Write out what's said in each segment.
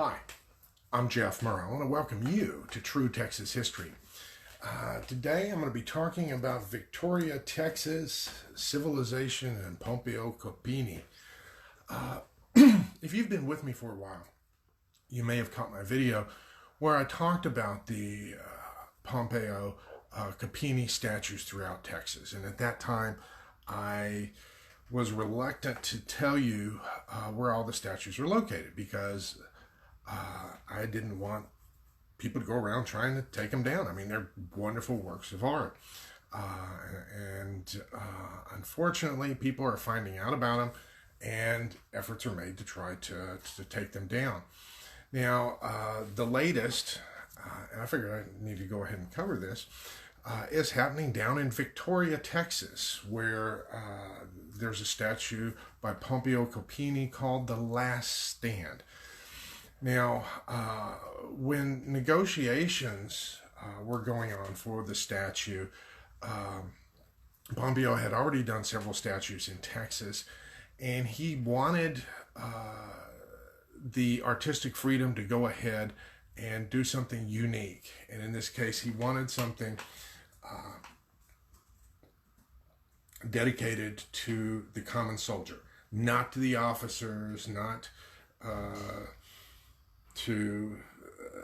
Hi, I'm Jeff Murrow. I want to welcome you to True Texas History. Today I'm going to be talking about Victoria, Texas, civilization, and Pompeo Coppini. If you've been with me for a while, you may have caught my video where I talked about the Pompeo Coppini statues throughout Texas. And at that time, I was reluctant to tell you where all the statues are located because I didn't want people to go around trying to take them down. I mean, they're wonderful works of art. Unfortunately, people are finding out about them, and efforts are made to try to take them down. Now, the latest, and I figured I need to go ahead and cover this, is happening down in Victoria, Texas, where there's a statue by Pompeo Coppini called The Last Stand. Now, when negotiations were going on for the statue, Pompeo had already done several statues in Texas, and he wanted the artistic freedom to go ahead and do something unique. And in this case, he wanted something dedicated to the common soldier, not to the officers, not to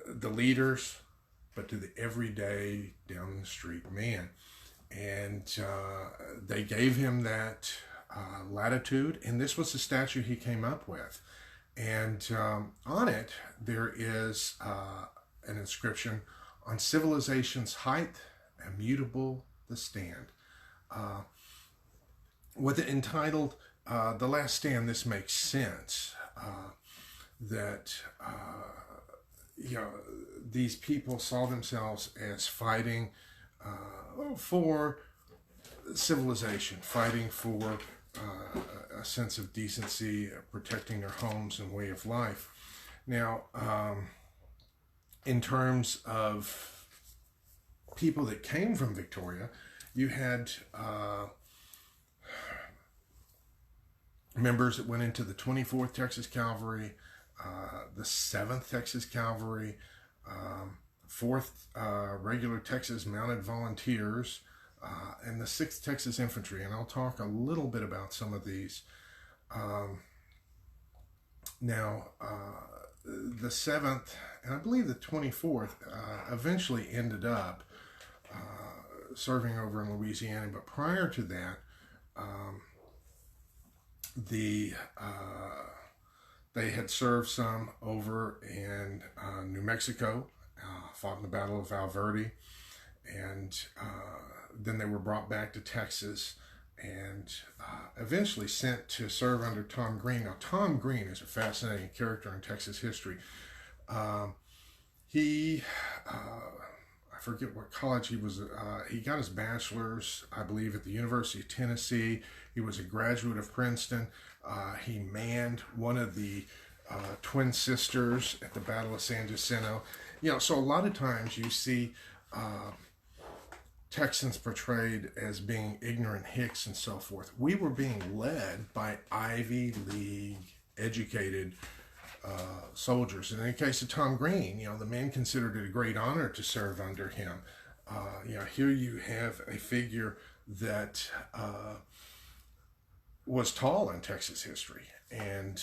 the leaders, but to the everyday down the street man. And they gave him that latitude, and this was the statue he came up with. And on it, there is an inscription, "On civilization's height, immutable the stand." With it entitled "The Last Stand," this makes sense. That these people saw themselves as fighting for civilization, fighting for a sense of decency, protecting their homes and way of life. Now, in terms of people that came from Victoria, you had members that went into the 24th Texas Cavalry, the 7th Texas Cavalry, 4th regular Texas Mounted Volunteers, and the 6th Texas Infantry. And I'll talk a little bit about some of these. Now, the 7th, and I believe the 24th, eventually ended up serving over in Louisiana. But prior to that, they had served some over in New Mexico, fought in the Battle of Valverde, and then they were brought back to Texas and eventually sent to serve under Tom Green. Now, Tom Green is a fascinating character in Texas history. He, I forget what college he was, he got his bachelor's, I believe, at the University of Tennessee. He was a graduate of Princeton. He manned one of the twin sisters at the Battle of San Jacinto. So a lot of times you see Texans portrayed as being ignorant hicks and so forth. We were being led by Ivy League educated soldiers. And in the case of Tom Green, the men considered it a great honor to serve under him. Here you have a figure that was tall in Texas history, and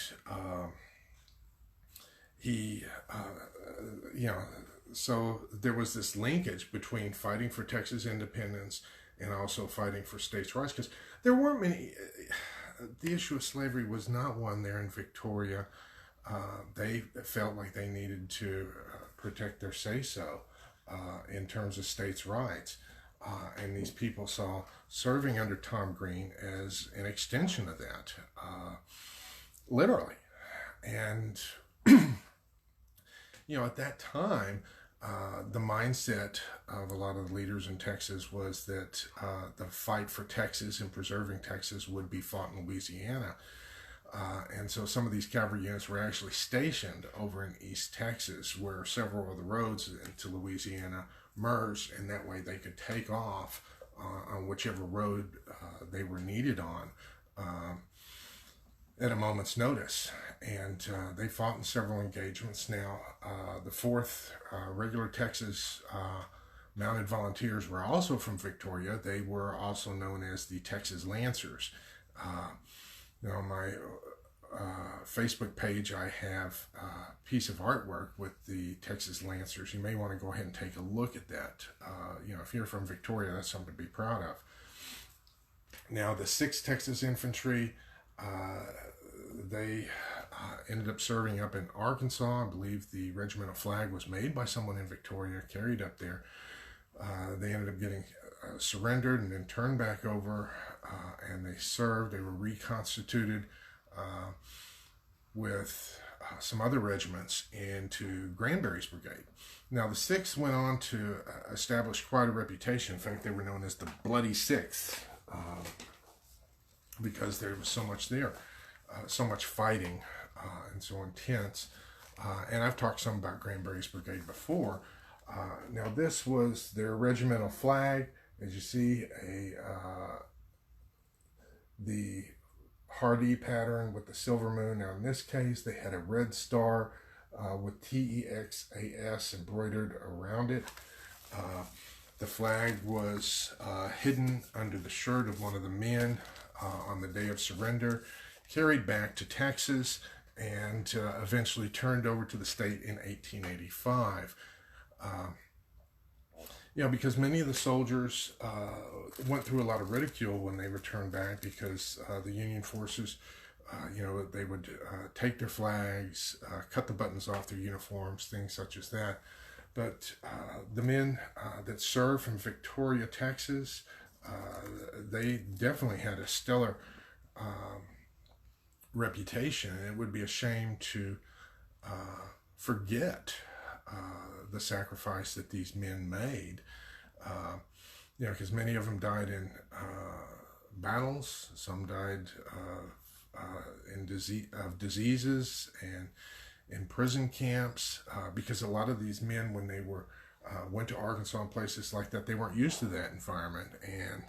so there was this linkage between fighting for Texas independence and also fighting for states' rights, because there weren't many. The issue of slavery was not one there in Victoria. They felt like they needed to protect their say-so in terms of states' rights. And these people saw serving under Tom Green as an extension of that, literally. And, at that time, the mindset of a lot of the leaders in Texas was that the fight for Texas and preserving Texas would be fought in Louisiana. And so some of these cavalry units were actually stationed over in East Texas, where several of the roads into Louisiana merged, and that way they could take off on whichever road they were needed on. at a moment's notice. And they fought in several engagements. Now, the 4th Regular Texas Mounted Volunteers were also from Victoria. They were also known as the Texas Lancers. Now, on my Facebook page, I have a piece of artwork with the Texas Lancers. You may want to go ahead and take a look at that. If you're from Victoria, that's something to be proud of. Now, the 6th Texas Infantry, they ended up serving up in Arkansas. I believe the regimental flag was made by someone in Victoria, carried up there. They ended up getting surrendered and then turned back over, and they served. They were reconstituted with some other regiments into Granbury's Brigade. Now, the 6th went on to establish quite a reputation. In fact, they were known as the Bloody 6th because there was so much there, so much fighting and so intense. And I've talked some about Granbury's Brigade before. Now, this was their regimental flag. As you see, the Hardee pattern with the silver moon. Now, in this case, they had a red star with TEXAS embroidered around it. The flag was hidden under the shirt of one of the men on the day of surrender, carried back to Texas, and eventually turned over to the state in 1885. Because many of the soldiers went through a lot of ridicule when they returned back, because the Union forces, they would take their flags, cut the buttons off their uniforms, things such as that. But the men that served from Victoria, Texas, they definitely had a stellar reputation. And it would be a shame to forget the sacrifice that these men made, because many of them died in battles. Some died of diseases and in prison camps, because a lot of these men, when they went to Arkansas and places like that, they weren't used to that environment, and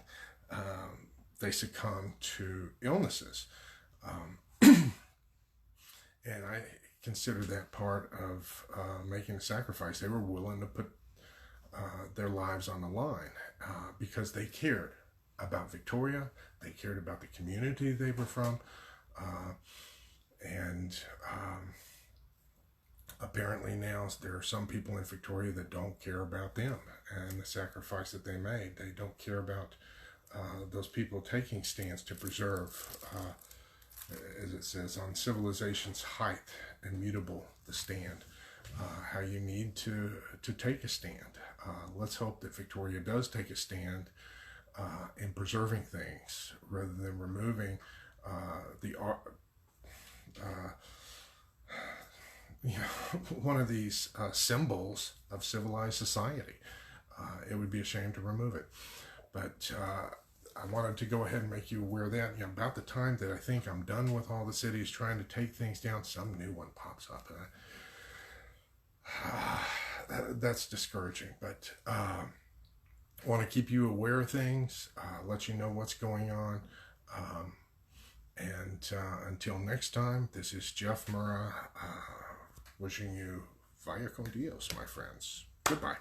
they succumbed to illnesses. And I consider that part of making a sacrifice. They were willing to put their lives on the line because they cared about Victoria. They cared about the community they were from. And apparently now there are some people in Victoria that don't care about them and the sacrifice that they made. They don't care about those people taking stands to preserve, as it says, on civilization's height, immutable the stand. How you need to take a stand. Let's hope that Victoria does take a stand in preserving things rather than removing one of these symbols of civilized society. It would be a shame to remove it. But I wanted to go ahead and make you aware of that. About the time that I think I'm done with all the cities trying to take things down, some new one pops up. That's discouraging. But I want to keep you aware of things, let you know what's going on. And until next time, this is Jeff Murrah, wishing you vaya con Dios, my friends. Goodbye.